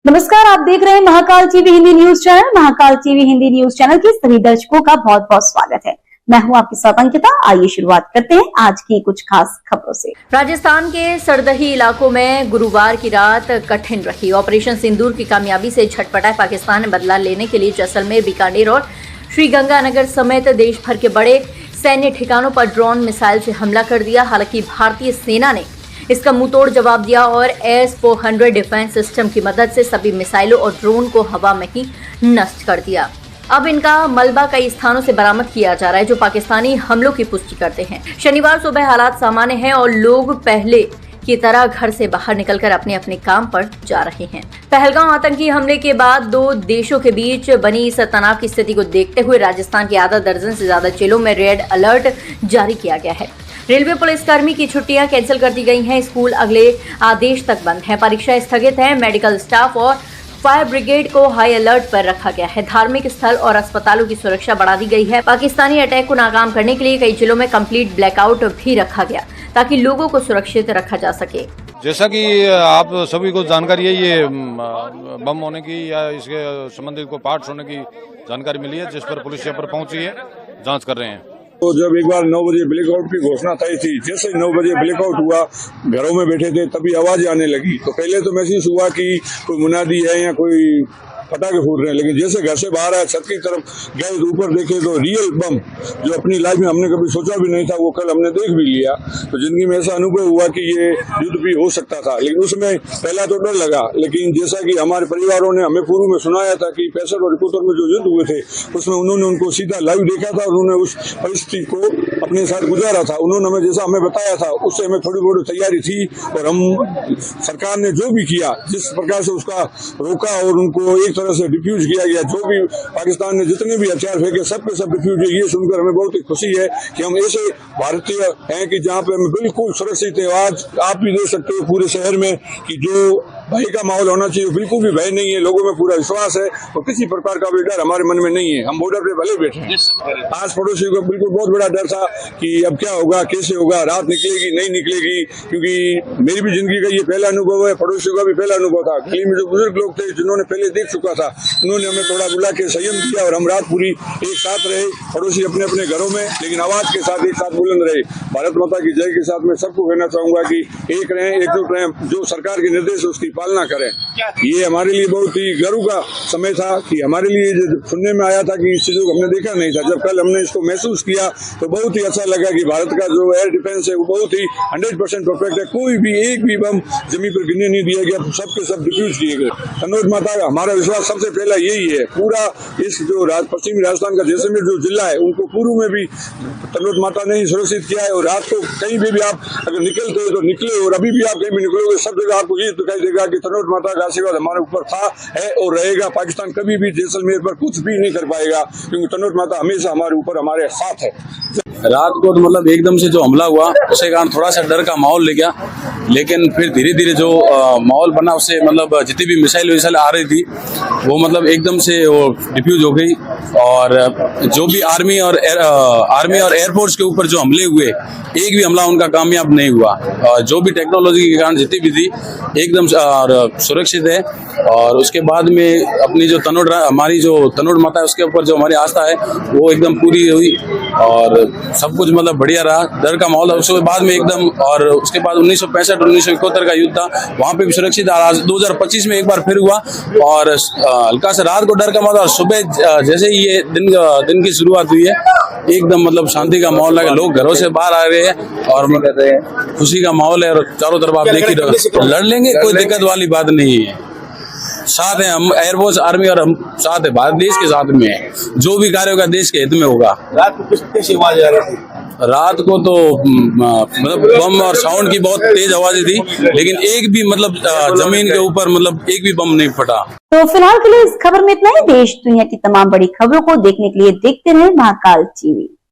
नमस्कार, आप देख रहे हैं Mahakal TV Hindi news channel. Mahakal TV Hindi news channel के सभी दर्शकों का बहुत बहुत स्वागत है। मैं हूं आपके साथ अंकिता। आइए शुरुआत करते हैं आज की कुछ खास खबरों से। राजस्थान के सरदही इलाकों में गुरुवार की रात कठिन रही। ऑपरेशन सिंदूर की कामयाबी से झटपटा पाकिस्तान ने बदला लेने के लिए जैसलमेर, बीकानेर और श्रीगंगानगर समेत देश भर के बड़े सैन्य ठिकानों पर ड्रोन मिसाइल से हमला कर दिया। हालांकि भारतीय सेना ने इसका मुंहतोड़ जवाब दिया और S-400 डिफेंस सिस्टम की मदद से सभी मिसाइलों और ड्रोन को हवा में ही नष्ट कर दिया। अब इनका मलबा कई स्थानों से बरामद किया जा रहा है, जो पाकिस्तानी हमलों की पुष्टि करते हैं। शनिवार सुबह हालात सामान्य हैं और लोग पहले की तरह घर से बाहर निकलकर अपने अपने काम पर जा रहे हैं। पहलगाम आतंकी हमले के बाद दो देशों के बीच बनी इस तनाव की स्थिति को देखते हुए राजस्थान के आधा दर्जन से ज्यादा जिलों में रेड अलर्ट जारी किया गया है। रेलवे पुलिसकर्मी की छुट्टियां कैंसिल कर दी गई हैं। स्कूल अगले आदेश तक बंद हैं। परीक्षाएं स्थगित हैं। मेडिकल स्टाफ और फायर ब्रिगेड को हाई अलर्ट पर रखा गया है। धार्मिक स्थल और अस्पतालों की सुरक्षा बढ़ा दी गई है। पाकिस्तानी अटैक को नाकाम करने के लिए कई जिलों में कंप्लीट ब्लैकआउट भी रखा गया ताकि लोगों को सुरक्षित रखा जा सके। जैसा कि आप सभी को जानकारी है, ये बम होने की या इसके संबंधित को पार्ट्स होने की जानकारी मिली है, जिस पर पुलिस यहाँ पर पहुंची है, जांच कर रहे हैं। तो जब एक बार 9 बजे ब्लैकआउट की घोषणा तय थी, जैसे 9 बजे ब्लैकआउट हुआ, घरों में बैठे थे, तभी आवाज आने लगी। तो पहले तो महसूस हुआ कि कोई मुनादी है या कोई पटाखे फूट रहे हैं, लेकिन जैसे घर से बाहर आए, छत की तरफ गए, ऊपर देखे तो रियल बम, जो अपनी लाइफ में हमने कभी सोचा भी नहीं था, वो कल हमने देख भी लिया। तो जिंदगी में ऐसा अनुभव हुआ कि ये युद्ध भी हो सकता था। लेकिन उसमें पहला तो डर लगा, लेकिन जैसा कि हमारे परिवारों ने हमें पूर्व में सुनाया था कि 65 और 71 में जो युद्ध हुए थे, उसमें उन्होंने उनको सीधा लाइव देखा था और उन्होंने उस परिस्थिति को अपने साथ गुजारा था। उन्होंने हमें जैसा हमें बताया था, उससे हमें थोड़ी बहुत तैयारी थी और हम सरकार ने जो भी किया, जिस प्रकार से उसका रोका और उनको एक तरह से डिफ्यूज किया गया, जो भी पाकिस्तान ने जितने भी हथियार फेंके सब के सब डिफ्यूज हुए। ये सुनकर हमें बहुत ही खुशी है कि हम ऐसे भारतीय हैं कि जहाँ पे हमें बिल्कुल सुरक्षित है। आज आप भी देख सकते हो पूरे शहर में कि जो भय का माहौल होना चाहिए, बिल्कुल भी भय नहीं है। लोगों में पूरा विश्वास है और किसी प्रकार का भी डर हमारे मन में नहीं है। हम बॉर्डर पे भले बैठे हैं। आज पड़ोसियों को बिल्कुल बहुत बड़ा डर था कि अब क्या होगा, कैसे होगा, रात निकलेगी नहीं निकलेगी, क्योंकि मेरी भी जिंदगी का ये पहला अनुभव है, पड़ोसियों का भी पहला अनुभव था। गली में जो बुजुर्ग लोग थे, जिन्होंने पहले देख चुका था, उन्होंने हमें थोड़ा बुला के संयम किया और हम रात पूरी एक साथ रहे, पड़ोसी अपने अपने घरों में, लेकिन आवाज के साथ एक साथ बुलंद रहे। भारत माता की जय के साथ मैं सबको कहना चाहूंगा कि एक रहें, एकजुट रहें, जो सरकार के निर्देश उसकी पालना करें। ये हमारे लिए बहुत ही गर्व का समय था कि हमारे लिए जो सुनने में आया था कि इस चीजों को हमने देखा नहीं था, जब कल हमने इसको महसूस किया तो बहुत ही अच्छा लगा कि भारत का जो एयर डिफेंस है वो बहुत ही 100% परफेक्ट है। कोई भी एक भी बम जमीन पर गिरने नहीं दिया गया, सबके सब डिफ्यूज किए गए। कन्नौज माता का हमारा विश्वास सबसे पहला यही है। पूरा इस जो पश्चिमी राजस्थान का जैसलमेर जो जिला है, उनको पूर्व में भी कन्नौज माता ने ही सुरक्षित किया है। और रात को कहीं भी आप अगर निकलते हो तो निकले, और अभी भी आप कहीं भी निकलोगे, सब जगह आपको ये दिखाई देगा कि कन्नौज माता का आशीर्वाद हमारे ऊपर था, है और रहेगा। पाकिस्तान कभी भी जैसलमेर पर कुछ भी नहीं कर पाएगा, क्योंकि कन्नौज माता हमेशा हमारे ऊपर हमारे साथ है। रात को तो मतलब एकदम से जो हमला हुआ, उसके कारण थोड़ा सा डर का माहौल ले गया, लेकिन फिर धीरे धीरे जो माहौल बना, उससे मतलब जितनी भी मिसाइल आ रही थी वो मतलब एकदम से वो डिफ्यूज हो गई। और जो भी आर्मी और एयरफोर्स के ऊपर जो हमले हुए, एक भी हमला उनका कामयाब नहीं हुआ। जो भी टेक्नोलॉजी के कारण जितनी भी थी एकदम सुरक्षित है। और उसके बाद में अपनी जो हमारी जो तनोड़ माता है, उसके ऊपर जो हमारी आस्था है वो एकदम पूरी हुई और सब कुछ मतलब बढ़िया रहा। डर का माहौल उसके बाद में एकदम, और उसके बाद 1965 और 1971 का युद्ध था, वहाँ पे भी सुरक्षित। आज 2025 में एक बार फिर हुआ और हल्का सा रात को डर का माहौल, और सुबह जैसे ही ये दिन की शुरुआत हुई है, एकदम मतलब शांति का माहौल लगा। लोग घरों से बाहर आ रहे हैं और खुशी का माहौल है। और चारों तरफ आप देखिए, लड़ लेंगे, कोई दिक्कत वाली बात नहीं है। साथ है हम, एयरफोर्स, आर्मी और हम साथ है, भारत देश के साथ में है। जो भी कार्य होगा देश के हित में होगा। रात को कैसी आवाज आ रही थी? रात को तो मतलब बम और साउंड की बहुत तेज आवाजें थी, लेकिन एक भी मतलब जमीन के ऊपर मतलब एक भी बम नहीं फटा। तो फिलहाल के लिए इस खबर में इतना ही। देश दुनिया की तमाम बड़ी खबरों को देखने के लिए देखते रहे महाकाल टीवी।